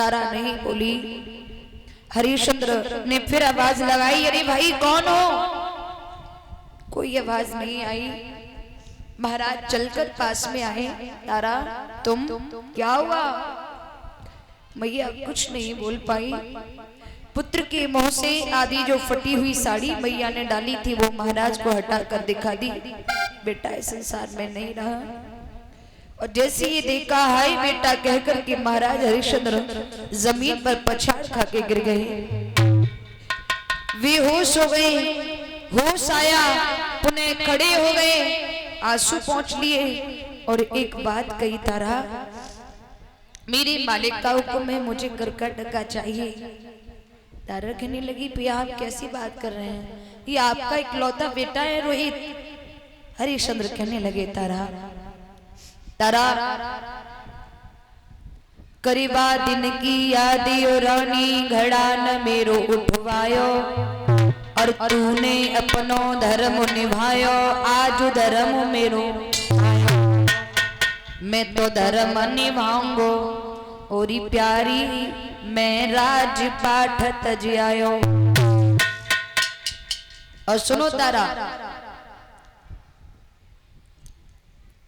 तारा नहीं बोली। हरिश्चंद्र ने फिर आवाज लगाई, अरे भाई कौन हो? कोई आवाज नहीं आई। महाराज चलकर पास में आए, तारा तुम, क्या हुआ? मैया कुछ नहीं बोल पाई। पुत्र के मुंह से आदि जो फटी हुई साड़ी मैया ने डाली थी वो महाराज को हटा कर दिखा दी, बेटा इस संसार में नहीं रहा। और जैसे ये देखा हाय बेटा कहकर के महाराज हरिश्चंद्र जमीन पर पछाड़ खा के गिर गए, बेहोश हो गए। होश आया, पुनः खड़े हो गए, आंसू पोंछ लिए और एक बात कही, तारा मेरे मालिक का हुक्म है, मुझे करकट का चाहिए। तारा कहने लगी, पिया आप कैसी बात कर रहे हैं, ये आपका इकलौता बेटा है रोहित। हरिश्चंद्र कहने लगे, तारा करीबा दिन की यादी और रानी घड़ा न मेरो उठवायो, और तूने अपनो धर्म निभायो, आज धर्म मेरो मैं तो धर्म निभाऊंगो, ओरी प्यारी मैं राजपाठ तज आयो। और सुनो तारा,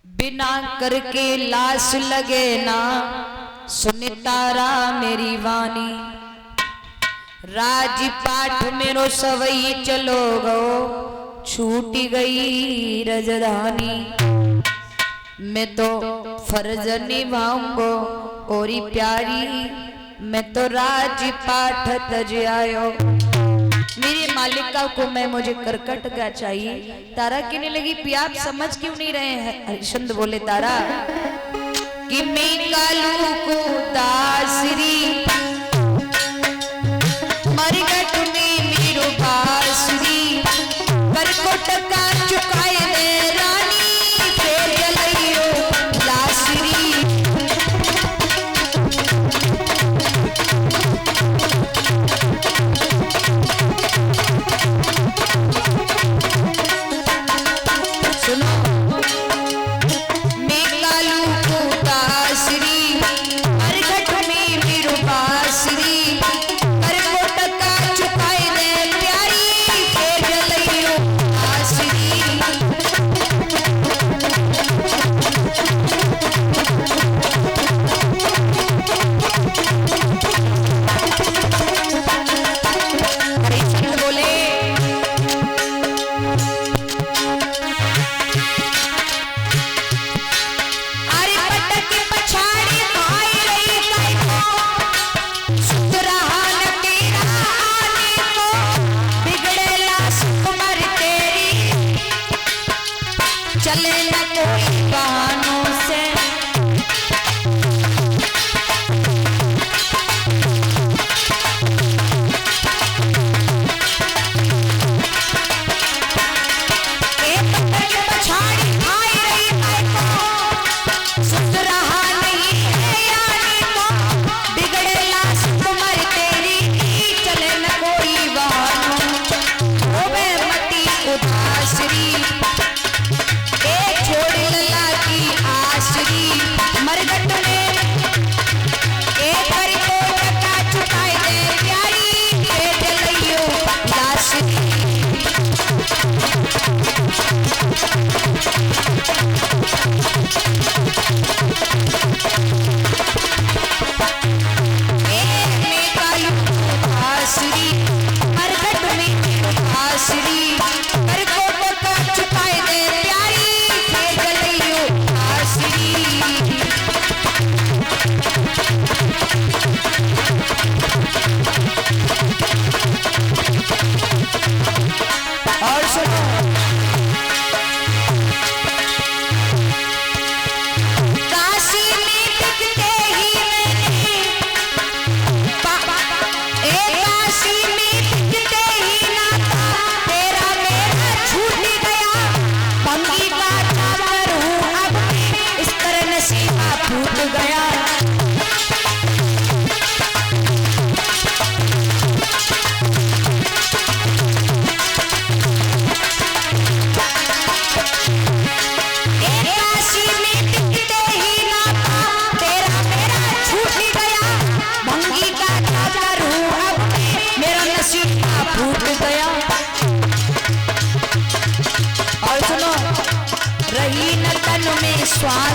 बिना करके लाश लगे ना, सुन तारा मेरी वाणी, राजपाठ मेरो सवई चलो गो, छूट गई रजधानी, मैं तो फर्ज निभाऊंगो, ओरी प्यारी मैं तो राजपाठ तज आयो। मेरे मालिक का हुक्म है, मुझे करकट का चाहिए। तारा कहने लगी, पिया आप समझ क्यों नहीं रहे हैं? हरिश्चंद्र बोले, तारा कि मैं कालू को दासरी, मरगट में मेरो बासुरी, करकोट का चुकाए दे रानी, फिर जलइयो लासरी।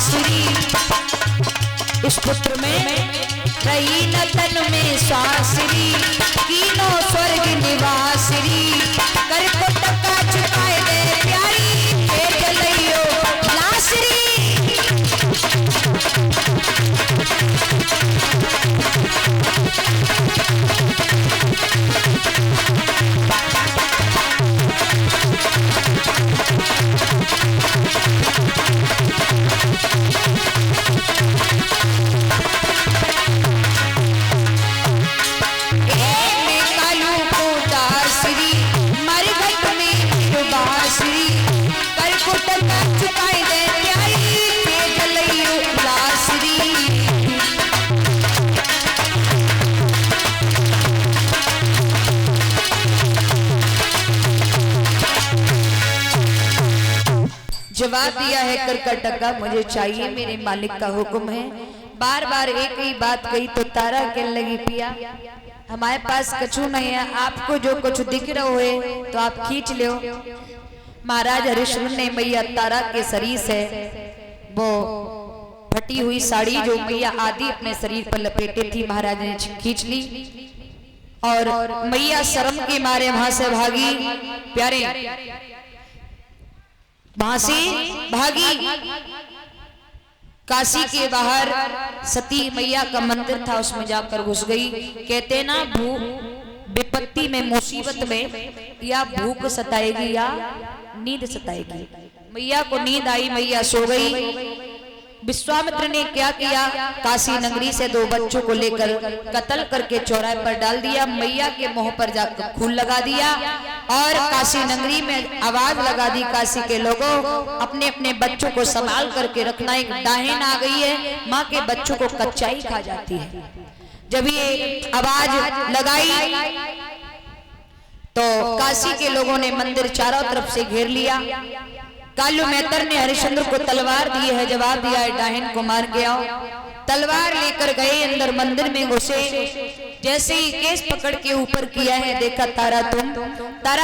बांसुरी, इस पुत्र में रही न तन में सांसरी, तीनों स्वर्ग निवासरी, कर को टका चुकाए दे प्यारी, हे जलइयो लासरी। जवाब दिया है करकटका, मुझे चाहिए मेरे मालिक का हुक्म है। बार बार एक ही बात कही तो तारा कहने लगी पिया हमारे पास कछु नहीं है, आपको जो कुछ दिख रहा है तो आप खींच लो। महाराज हरिश्चंद्र ने मैया तारा के शरीर से वो फटी हुई साड़ी जो मैया आदि अपने शरीर पर लपेटे थी महाराज ने खींच ली और मैया शर्म के मारे वहां से भागी। प्यारे वहां से भागी। काशी के बाहर सती मैया का मंदिर था, उसमें जाकर घुस गई। कहते ना विपत्ति में मुसीबत में या भूख सताएगी या नींद सताएगी। मैया को नींद आई, मैया सो गई। विश्वामित्र ने क्या किया, काशी नगरी से 2 बच्चों को लेकर कत्ल करके चौराहे पर डाल दिया। मैया के मुंह पर जाकर खून लगा दिया और काशी नगरी में आवाज लगा दी, काशी के लोगों अपने अपने बच्चों को संभाल करके रखना, एक डायन आ गई है, माँ के बच्चों को कच्चाई खा जाती है। जब ये आवाज लगाई तो काशी के लोगों ने मंदिर चारों तरफ से घेर लिया। कालू मेहतर ने हरिश्चंद्र को तलवार दी है, जवाब दिया है डायन को मार के आओ। तलवार लेकर गए, अंदर मंदिर में घुसे। जैसे ही केस पकड़ के ऊपर किया है, देखा तारा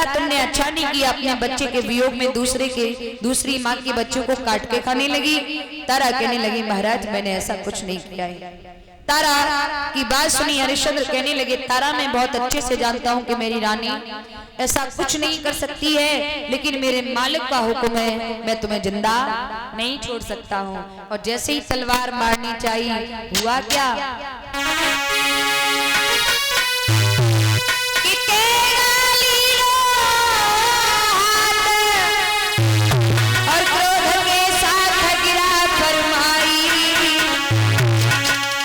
तुमने अच्छा नहीं किया, अपने बच्चे के वियोग में दूसरी माँ के बच्चों को काट के खाने लगी। तारा कहने लगी महाराज मैंने ऐसा कुछ नहीं किया है। तारा की बात सुनी हरिश्चंद्र कहने लगे तारा मैं बहुत अच्छे से जानता हूँ कि मेरी रानी ऐसा कुछ नहीं कर सकती है, लेकिन मेरे मालिक का हुक्म है, मैं तुम्हें जिंदा नहीं छोड़ सकता हूँ। और जैसे ही तलवार मारनी चाहिए, हुआ क्या, और क्रोध के साथ गिरा फरमाई,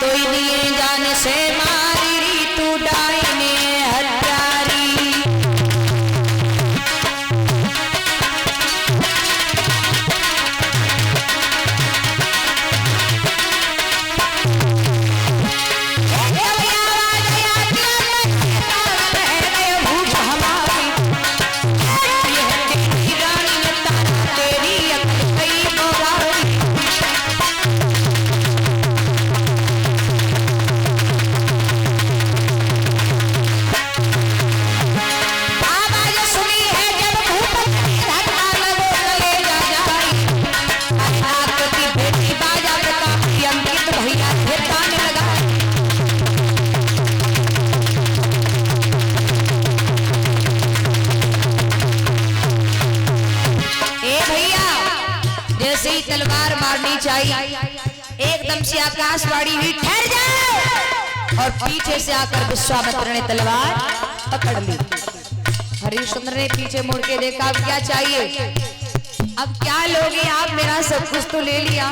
तो इन्हीं जान से मारी तू डायने हत्यारी। तलवार मारनी चाहिए, एकदम से आकाशवाणी हुई ठहर जाओ, और पीछे से आकर विश्वामित्र ने तलवार पकड़ ली। हरिश्चंद्र ने पीछे मुड़ के देखा, अब क्या चाहिए, अब क्या लोगे आप, मेरा सब कुछ तो ले लिया,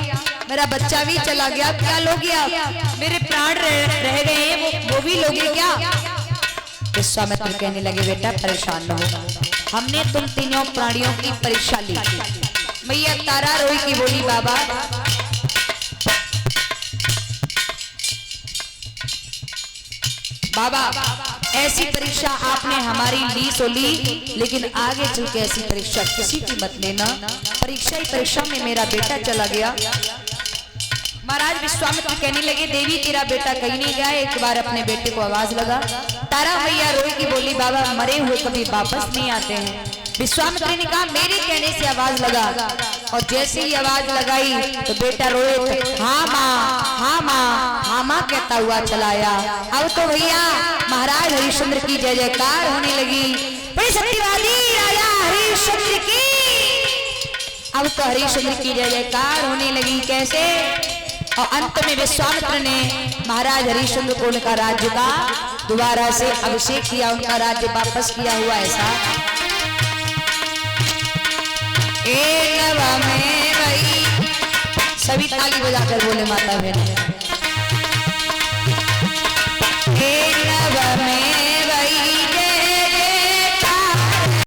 मेरा बच्चा भी चला गया, क्या लोगे आप, मेरे प्राण रह गए हैं वो भी लोगे क्या। विश्वामित्र कहने लगे बेटा परेशान न हो, हमने तुम तीनों प्राणियों की परीक्षा ली। मैया तारा रोई की बोली बाबा बाबा ऐसी परीक्षा आपने हमारी ली सो ली, लेकिन आगे चल के ऐसी परीक्षा किसी की मत लेना। परीक्षा ही परीक्षा में मेरा बेटा चला गया। महाराज विश्वामित्र कहने लगे देवी तेरा बेटा कहीं नहीं गया, एक बार अपने बेटे को आवाज लगा। तारा मैया रोई की बोली बाबा मरे हुए कभी वापस नहीं आते हैं, विश्वामित्र ने कहा मेरे कहने से आवाज लगा, और जैसे ही आवाज लगाई तो बेटा रोहित हाँ माँ हाँ माँ हाँ माँ कहता हुआ चलाया। अब तो भैया महाराज हरिश्चंद्र की जय जयकार होने लगी। बड़े सत्यवादी राजा हरिश्चंद्र की, अब तो हरिश्चंद्र की जय जयकार होने लगी। कैसे? और अंत में विश्वामित्र ने महाराज हरिश्चंद्र को उनका राज्य का दोबारा से अभिषेक किया, उनका राज्य वापस किया हुआ। ऐसा में भाई सभी ताली बजाकर बोले माता बहन में